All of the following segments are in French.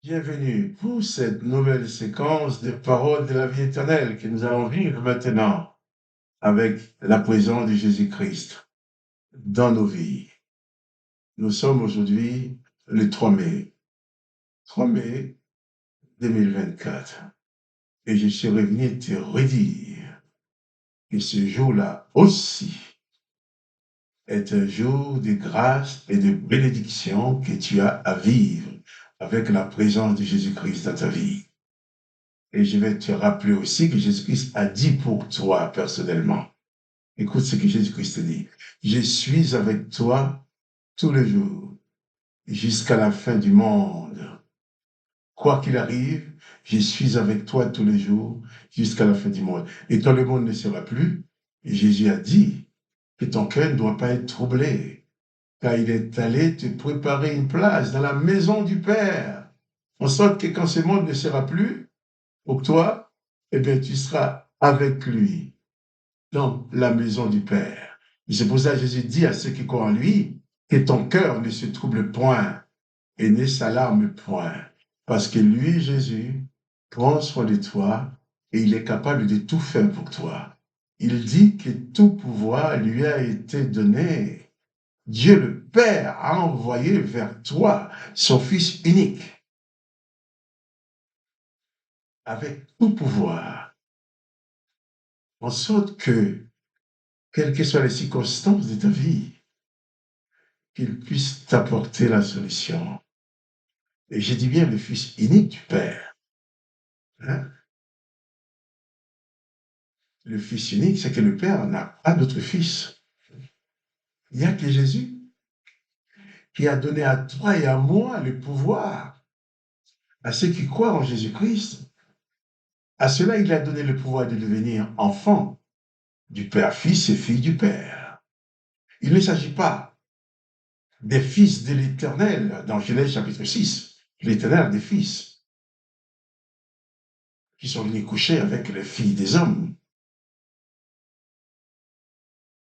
Bienvenue pour cette nouvelle séquence de paroles de la vie éternelle que nous allons vivre maintenant avec la présence de Jésus-Christ dans nos vies. Nous sommes aujourd'hui le 3 mai, 3 mai 2024. Et je suis revenu te redire que ce jour-là aussi est un jour de grâce et de bénédiction que tu as à vivre avec la présence de Jésus-Christ dans ta vie. Et je vais te rappeler aussi que Jésus-Christ a dit pour toi personnellement. Écoute ce que Jésus-Christ dit. Je suis avec toi tous les jours, jusqu'à la fin du monde. Quoi qu'il arrive, je suis avec toi tous les jours, jusqu'à la fin du monde. Et quand le monde ne sera plus, Jésus a dit que ton cœur ne doit pas être troublé, car il est allé te préparer une place dans la maison du Père, en sorte que quand ce monde ne sera plus, pour toi, eh bien, tu seras avec lui dans la maison du Père. Et c'est pour ça que Jésus dit à ceux qui croient en lui que ton cœur ne se trouble point et ne s'alarme point. Parce que lui, Jésus, prend soin de toi et il est capable de tout faire pour toi. Il dit que tout pouvoir lui a été donné. Dieu le Père a envoyé vers toi son Fils unique avec tout pouvoir, en sorte que, quelles que soient les circonstances de ta vie, qu'il puisse t'apporter la solution. Et je dis bien le Fils unique du Père. Hein? Le Fils unique, c'est que le Père n'a pas d'autre Fils. Il n'y a que Jésus qui a donné à toi et à moi le pouvoir, à ceux qui croient en Jésus-Christ. À cela, il a donné le pouvoir de devenir enfant du Père, fils et fille du Père. Il ne s'agit pas des fils de l'Éternel, dans Genèse chapitre 6, l'Éternel a des fils qui sont venus coucher avec les filles des hommes.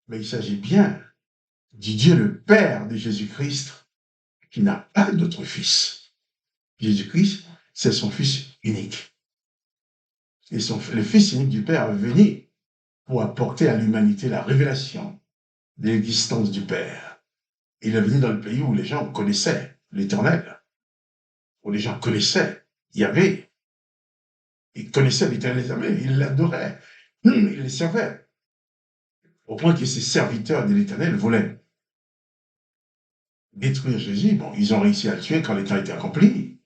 Mais il s'agit bien du Dieu le Père de Jésus-Christ qui n'a pas d'autre fils. Jésus-Christ, c'est son Fils unique. Et le Fils unique du Père est venu pour apporter à l'humanité la révélation de l'existence du Père. Il est venu dans le pays où les gens connaissaient l'Éternel, où les gens connaissaient Yahvé. Ils connaissaient l'Éternel des armées, ils l'adoraient, ils le servaient. Au point que ces serviteurs de l'Éternel voulaient détruire Jésus. Bon, ils ont réussi à le tuer quand le temps était accompli.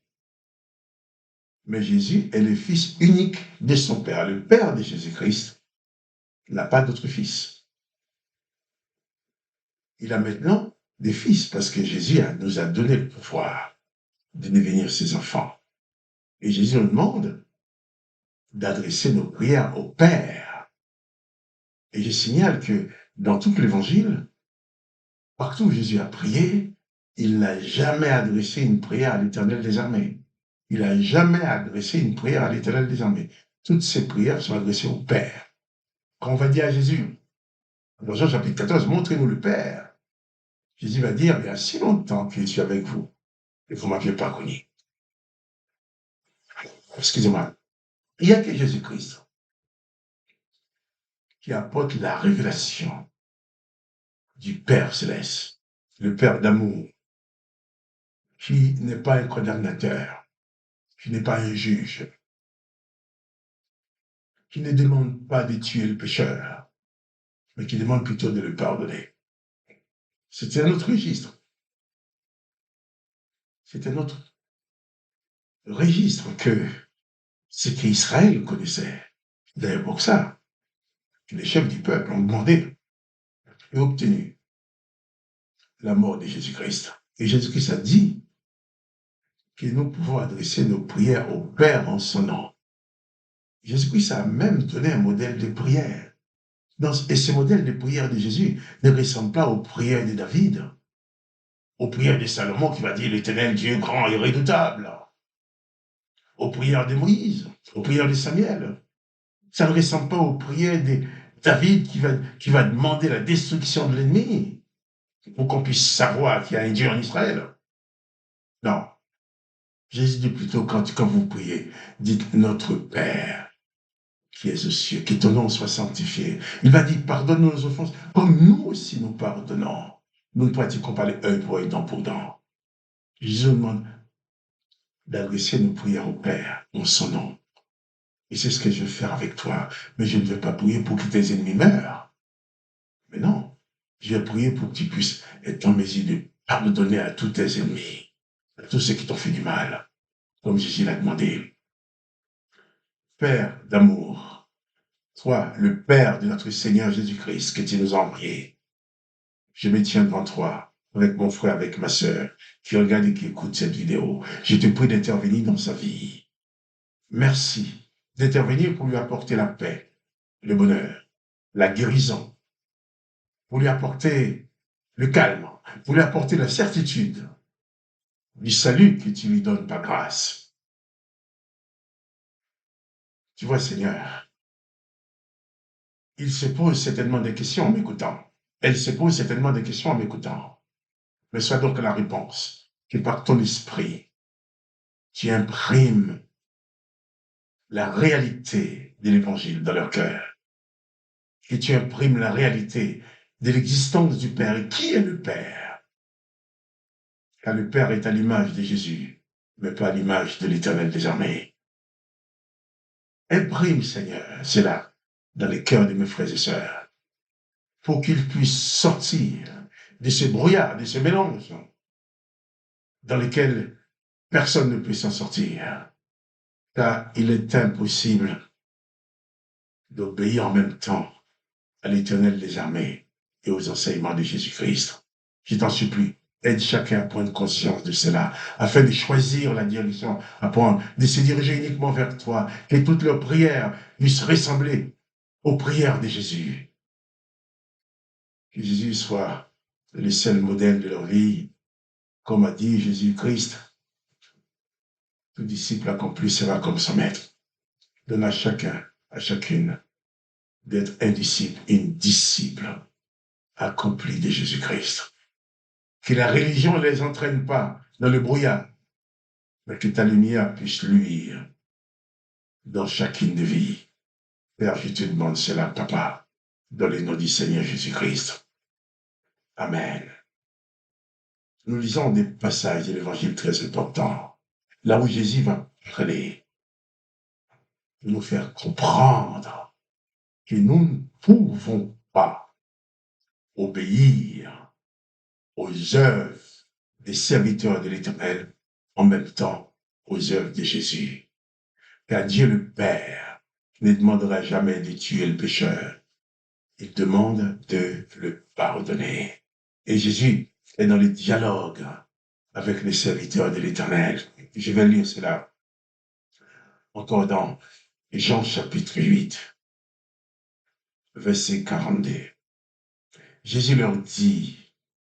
Mais Jésus est le Fils unique de son Père. Le Père de Jésus-Christ n'a pas d'autre fils. Il a maintenant des fils parce que Jésus nous a donné le pouvoir de devenir ses enfants. Et Jésus nous demande d'adresser nos prières au Père. Et je signale que dans tout l'Évangile, partout où Jésus a prié, il n'a jamais adressé une prière à l'Éternel des armées. Il n'a jamais adressé une prière à l'Éternel des armées. Toutes ses prières sont adressées au Père. Quand on va dire à Jésus, dans Jean chapitre 14, montrez-nous le Père, Jésus va dire, il y a si longtemps que je suis avec vous et vous ne m'aviez pas connu. Excusez-moi. Il n'y a que Jésus-Christ qui apporte la révélation du Père céleste, le Père d'amour, qui n'est pas un condamnateur, qui n'est pas un juge, qui ne demande pas de tuer le pécheur, mais qui demande plutôt de le pardonner. C'est un autre registre. C'est un autre registre que ce qu'Israël connaissait. D'ailleurs, pour ça, les chefs du peuple ont demandé et obtenu la mort de Jésus-Christ. Et Jésus-Christ a dit que nous pouvons adresser nos prières au Père en son nom. Jésus-Christ a même donné un modèle de prière. Et ce modèle de prière de Jésus ne ressemble pas aux prières de David, aux prières de Salomon qui va dire l'Éternel Dieu grand et redoutable, aux prières de Moïse, aux prières de Samuel. Ça ne ressemble pas aux prières de David qui va demander la destruction de l'ennemi pour qu'on puisse savoir qu'il y a un Dieu en Israël. Non. Jésus dit plutôt, quand vous priez, dites notre Père qui est aux cieux, que ton nom soit sanctifié. Il va dire, pardonne-nous nos offenses, comme nous aussi nous pardonnons. Nous ne pratiquons pas les œil pour œil, dent pour dent. Jésus nous demande d'adresser nos prières au Père en son nom. Et c'est ce que je vais faire avec toi. Mais je ne vais pas prier pour que tes ennemis meurent. Mais non, je vais prier pour que tu puisses être en mesure de pardonner à tous tes ennemis, à tous ceux qui t'ont fait du mal, comme Jésus l'a demandé. Père d'amour, toi, le Père de notre Seigneur Jésus-Christ, que tu nous as envoyé, je me tiens devant toi, avec mon frère, avec ma sœur, qui regarde et qui écoute cette vidéo. Je te prie d'intervenir dans sa vie. Merci d'intervenir pour lui apporter la paix, le bonheur, la guérison, pour lui apporter le calme, pour lui apporter la certitude du salut que tu lui donnes par grâce. Tu vois, Seigneur, il se pose certainement des questions en m'écoutant. Elle se pose certainement des questions en m'écoutant. Mais sois donc la réponse, que par ton esprit, tu imprimes la réalité de l'évangile dans leur cœur. Que tu imprimes la réalité de l'existence du Père. Et qui est le Père? Car le Père est à l'image de Jésus, mais pas à l'image de l'Éternel des armées. Imprime, Seigneur, cela dans les cœurs de mes frères et sœurs, pour qu'ils puissent sortir de ce brouillard, de ce mélange, dans lequel personne ne peut s'en sortir. Car il est impossible d'obéir en même temps à l'Éternel des armées et aux enseignements de Jésus-Christ. Je t'en supplie, aide chacun à prendre conscience de cela, afin de choisir la direction à prendre, de se diriger uniquement vers toi, que toutes leurs prières puissent ressembler aux prières de Jésus. Que Jésus soit le seul modèle de leur vie. Comme a dit Jésus-Christ, tout disciple accompli sera comme son maître. Donne à chacun, à chacune, d'être un disciple, une disciple accomplie de Jésus-Christ. Que la religion ne les entraîne pas dans le brouillard, mais que ta lumière puisse luire dans chacune des vies. Père, je te demande cela, Papa, dans le nom du Seigneur Jésus-Christ. Amen. Nous lisons des passages de l'Évangile très importants, là où Jésus va parler, nous faire comprendre que nous ne pouvons pas obéir aux œuvres des serviteurs de l'Éternel en même temps aux œuvres de Jésus. Car Dieu le Père ne demandera jamais de tuer le pécheur. Il demande de le pardonner. Et Jésus est dans le dialogue avec les serviteurs de l'Éternel. Je vais lire cela encore dans Jean chapitre 8, verset 42. Jésus leur dit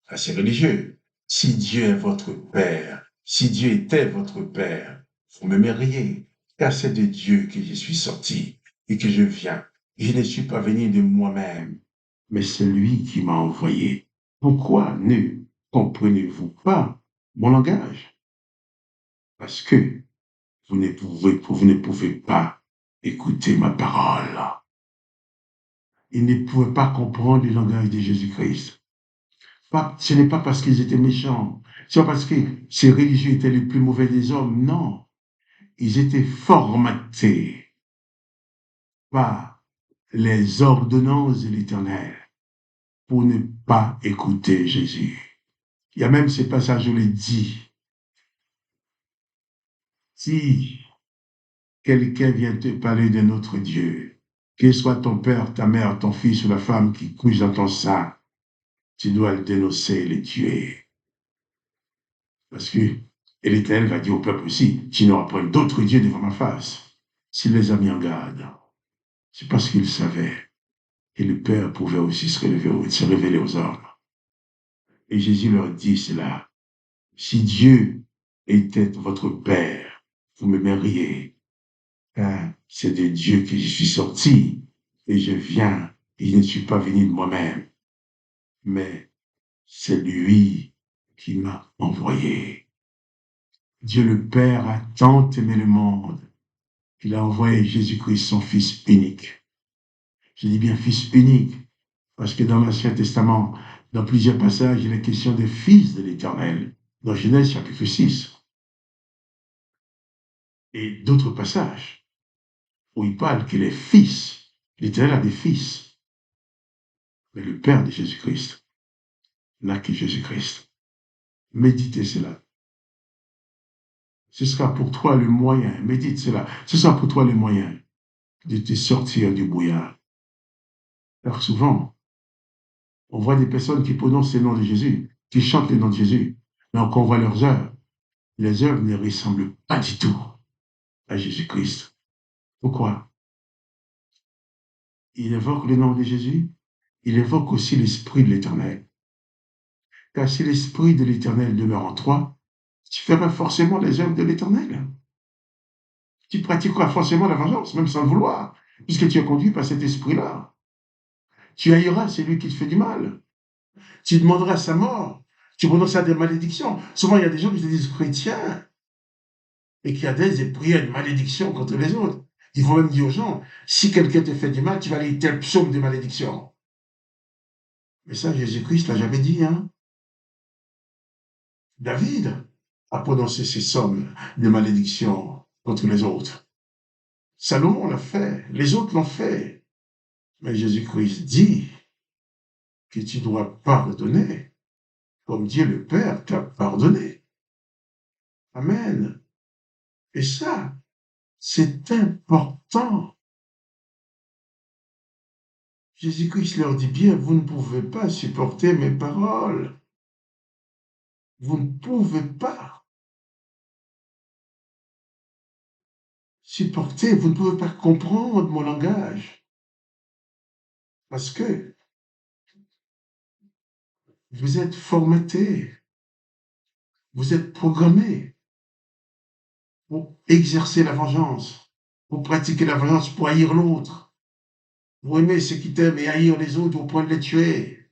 à ces religieux, si Dieu est votre Père, si Dieu était votre Père, vous m'aimeriez, car c'est de Dieu que je suis sorti et que je viens. Je ne suis pas venu de moi-même, mais c'est lui qui m'a envoyé. Pourquoi ne comprenez-vous pas mon langage? Parce que vous ne pouvez pas écouter ma parole. Ils ne pouvaient pas comprendre le langage de Jésus-Christ. Ce n'est pas parce qu'ils étaient méchants, c'est pas parce que ces religieux étaient les plus mauvais des hommes, non. Ils étaient formatés par les ordonnances de l'Éternel pour ne pas écouter Jésus. Il y a même ces passages où il dit, si quelqu'un vient te parler d'un autre Dieu, qu'il soit ton père, ta mère, ton fils ou la femme qui couche dans ton sein, tu dois le dénoncer et le tuer. Parce que l'Éternel va dire au peuple aussi, tu n'auras pas d'autres dieux devant ma face. S'il les a mis en garde, c'est parce qu'il savait que le Père pouvait aussi se révéler aux hommes. Et Jésus leur dit cela. Si Dieu était votre Père, vous m'aimeriez. Car c'est de Dieu que je suis sorti et je viens et je ne suis pas venu de moi-même, mais c'est lui qui m'a envoyé. Dieu le Père a tant aimé le monde qu'il a envoyé Jésus-Christ, son Fils unique. Je dis bien Fils unique, parce que dans l'Ancien Testament, dans plusieurs passages, il est question des fils de l'Éternel, dans Genèse chapitre 6, et d'autres passages où il parle que les fils, l'Éternel a des fils, mais le Père de Jésus-Christ n'a que Jésus-Christ. Méditez cela. Ce sera pour toi le moyen, médite cela, ce sera pour toi le moyen de te sortir du brouillard. Car souvent, on voit des personnes qui prononcent le nom de Jésus, qui chantent le nom de Jésus, mais quand on voit leurs œuvres, les œuvres ne ressemblent pas du tout à Jésus-Christ. Pourquoi? Il évoque le nom de Jésus, il évoque aussi l'Esprit de l'Éternel. Car si l'Esprit de l'Éternel demeure en toi, tu feras forcément les œuvres de l'Éternel. Tu pratiqueras forcément la vengeance, même sans le vouloir, puisque tu es conduit par cet esprit-là. Tu haïras celui qui te fait du mal. Tu demanderas sa mort. Tu prononceras des malédictions. Souvent, il y a des gens qui se disent chrétiens et qui adressent des prières de malédiction contre les autres. Ils vont même dire aux gens, si quelqu'un te fait du mal, tu vas lire tel psaume de malédiction. Mais ça, Jésus-Christ l'a jamais dit, hein. David a prononcé ces sommes de malédiction contre les autres. Salomon l'a fait, les autres l'ont fait. Mais Jésus-Christ dit que tu dois pardonner comme Dieu le Père t'a pardonné. Amen. Et ça, c'est important. Jésus-Christ leur dit bien, vous ne pouvez pas supporter mes paroles. Vous ne pouvez pas supporter, vous ne pouvez pas comprendre mon langage. Parce que vous êtes formaté, vous êtes programmé pour exercer la vengeance, pour pratiquer la vengeance, pour haïr l'autre, pour aimer ceux qui t'aiment et haïr les autres au point de les tuer.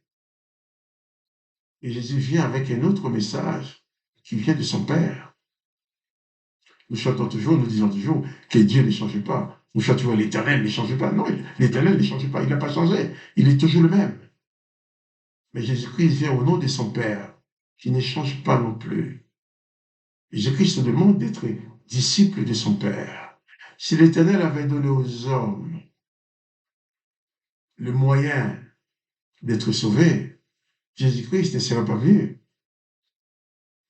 Et Jésus vient avec un autre message qui vient de son Père. Nous chantons toujours, nous disons toujours que Dieu ne change pas. Nous chantons toujours l'Éternel ne change pas. Non, l'Éternel ne change pas, il n'a pas changé. Il est toujours le même. Mais Jésus-Christ vient au nom de son Père, qui ne change pas non plus. Jésus-Christ nous demande d'être disciple de son Père. Si l'Éternel avait donné aux hommes le moyen d'être sauvés, Jésus-Christ ne serait pas venu.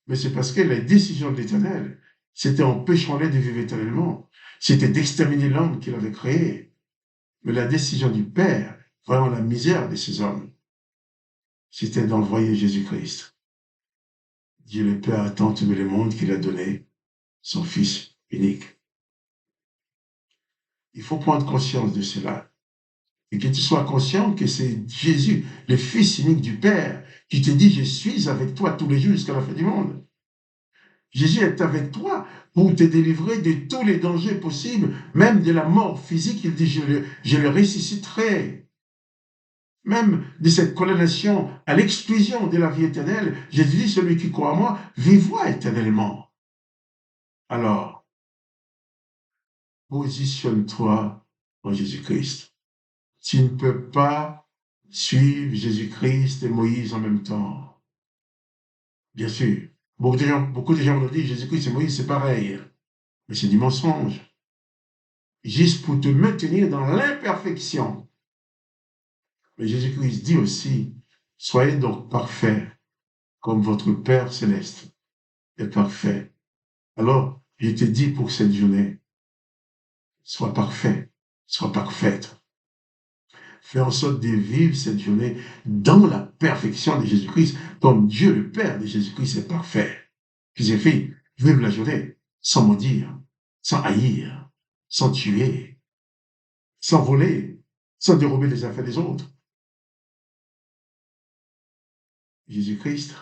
Mais c'est parce que la décision de l'Éternel, c'était empêchant-les de vivre éternellement. C'était d'exterminer l'homme qu'il avait créé. Mais la décision du Père, voyant la misère de ces hommes, c'était d'envoyer Jésus-Christ. Dieu le Père a tant aimé le monde qu'il a donné son Fils unique. Il faut prendre conscience de cela. Et que tu sois conscient que c'est Jésus, le Fils unique du Père, qui te dit, je suis avec toi tous les jours jusqu'à la fin du monde. Jésus est avec toi pour te délivrer de tous les dangers possibles, même de la mort physique. Il dit, je le ressusciterai. Même de cette condamnation à l'exclusion de la vie éternelle, Jésus dit, celui qui croit en moi vivra éternellement. Alors, positionne-toi en Jésus-Christ. Tu ne peux pas suivre Jésus-Christ et Moïse en même temps. Bien sûr, beaucoup de gens me disent Jésus-Christ et Moïse, c'est pareil. Mais c'est du mensonge. Juste pour te maintenir dans l'imperfection. Mais Jésus-Christ dit aussi, soyez donc parfaits, comme votre Père céleste est parfait. Alors, je te dis pour cette journée, sois parfait, sois parfaite. Fais en sorte de vivre cette journée dans la perfection de Jésus-Christ, comme Dieu le Père de Jésus-Christ est parfait. Fils et filles, vivre la journée sans maudire, sans haïr, sans tuer, sans voler, sans dérober les affaires des autres. Jésus-Christ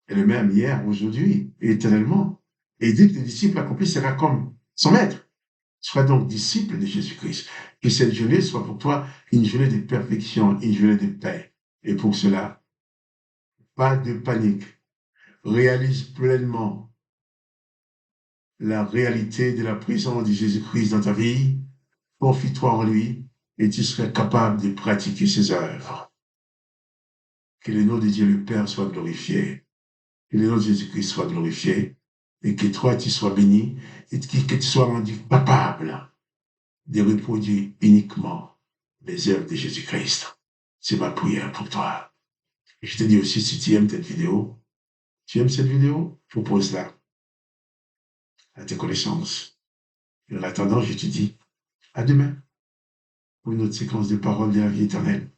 est le même hier, aujourd'hui et éternellement. Et dit que les disciples accomplis sera comme son maître. Sois donc disciple de Jésus-Christ. Que cette journée soit pour toi une journée de perfection, une journée de paix. Et pour cela, pas de panique. Réalise pleinement la réalité de la présence de Jésus-Christ dans ta vie, confie-toi en lui et tu seras capable de pratiquer ses œuvres. Que le nom de Dieu le Père soit glorifié, que le nom de Jésus-Christ soit glorifié et que toi tu sois béni et que tu sois rendu capable de reproduire uniquement les œuvres de Jésus-Christ. C'est ma prière pour toi. Et je te dis aussi, si tu aimes cette vidéo, propose-la à tes connaissances. Et en attendant, je te dis à demain pour une autre séquence de paroles de la vie éternelle.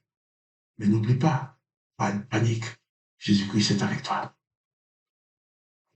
Mais n'oublie pas de panique. Jésus-Christ est avec toi.